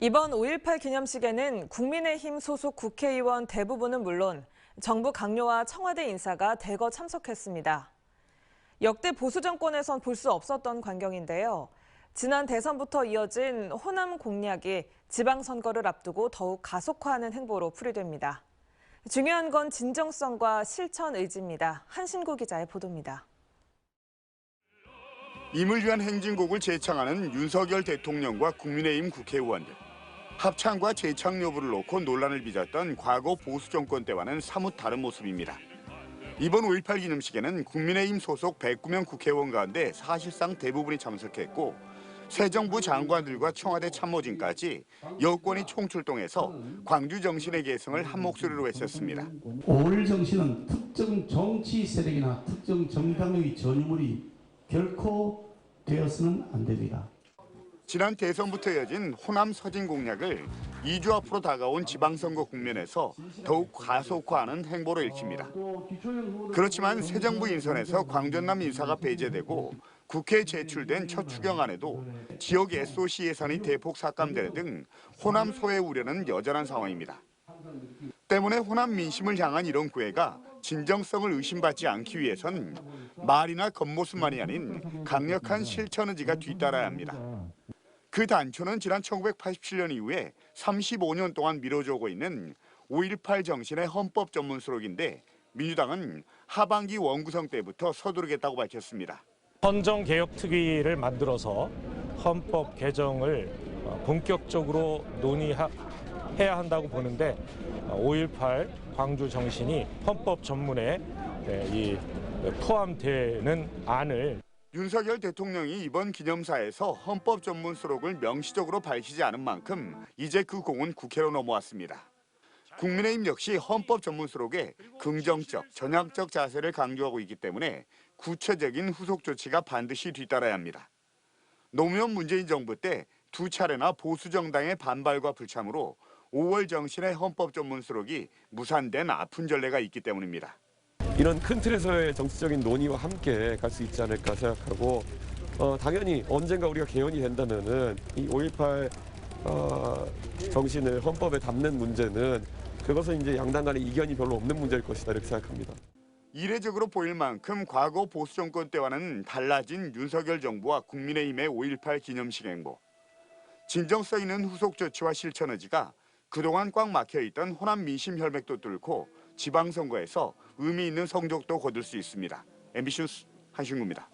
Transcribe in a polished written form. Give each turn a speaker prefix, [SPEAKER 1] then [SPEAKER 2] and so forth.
[SPEAKER 1] 이번 5.18 기념식에는 국민의힘 소속 국회의원 대부분은 물론 정부 강요와 청와대 인사가 대거 참석했습니다. 역대 보수 정권에선 볼 수 없었던 광경인데요. 지난 대선부터 이어진 호남 공약이 지방선거를 앞두고 더욱 가속화하는 행보로 풀이됩니다. 중요한 건 진정성과 실천 의지입니다. 한신구 기자의 보도입니다.
[SPEAKER 2] 임을 위한 행진곡을 제창하는 윤석열 대통령과 국민의힘 국회의원들. 합창과 재창 여부를 놓고 논란을 빚었던 과거 보수 정권 때와는 사뭇 다른 모습입니다. 이번 5.18 기념식에는 국민의힘 소속 109명 국회의원 가운데 사실상 대부분이 참석했고 새 정부 장관들과 청와대 참모진까지 여권이 총출동해서 광주 정신의 계승을 한 목소리로 외쳤습니다.
[SPEAKER 3] 5.18 정신은 특정 정치 세력이나 특정 정당의 전유물이 결코 되어서는 안 됩니다.
[SPEAKER 2] 지난 대선부터 이어진 호남 서진 공약을 2주 앞으로 다가온 지방선거 국면에서 더욱 가속화하는 행보로 읽힙니다. 그렇지만 새 정부 인선에서 광전남 인사가 배제되고 국회에 제출된 첫 추경안에도 지역 SOC 예산이 대폭 삭감되는 등 호남 소외 우려는 여전한 상황입니다. 때문에 호남 민심을 향한 이런 구애가 진정성을 의심받지 않기 위해선 말이나 겉모습만이 아닌 강력한 실천 의지가 뒤따라야 합니다. 그 단초는 지난 1987년 이후에 35년 동안 미뤄져 오고 있는 5.18 정신의 헌법 전문 수록인데 민주당은 하반기 원구성 때부터 서두르겠다고 밝혔습니다.
[SPEAKER 4] 헌정개혁특위를 만들어서 헌법 개정을 본격적으로 논의해야 한다고 보는데 5.18 광주 정신이 헌법 전문에 포함되는 안을
[SPEAKER 2] 윤석열 대통령이 이번 기념사에서 헌법 전문 수록을 명시적으로 밝히지 않은 만큼 이제 그 공은 국회로 넘어왔습니다. 국민의힘 역시 헌법 전문 수록에 긍정적, 전향적 자세를 강조하고 있기 때문에 구체적인 후속 조치가 반드시 뒤따라야 합니다. 노무현 문재인 정부 때 두 차례나 보수 정당의 반발과 불참으로 5월 정신의 헌법 전문 수록이 무산된 아픈 전례가 있기 때문입니다.
[SPEAKER 5] 이런 큰 틀에서의 정치적인 논의와 함께 갈 수 있지 않을까 생각하고 당연히 언젠가 우리가 개헌이 된다면은 이 5.18 정신을 헌법에 담는 문제는 그것은 이제 양당 간의 이견이 별로 없는 문제일 것이다 이렇게 생각합니다.
[SPEAKER 2] 이례적으로 보일 만큼 과거 보수 정권 때와는 달라진 윤석열 정부와 국민의힘의 5.18 기념식 행보. 진정성 있는 후속 조치와 실천 의지가 그동안 꽉 막혀있던 호남 민심 혈맥도 뚫고 지방선거에서 의미 있는 성적도 거둘 수 있습니다. MBC 뉴스 한신구입니다.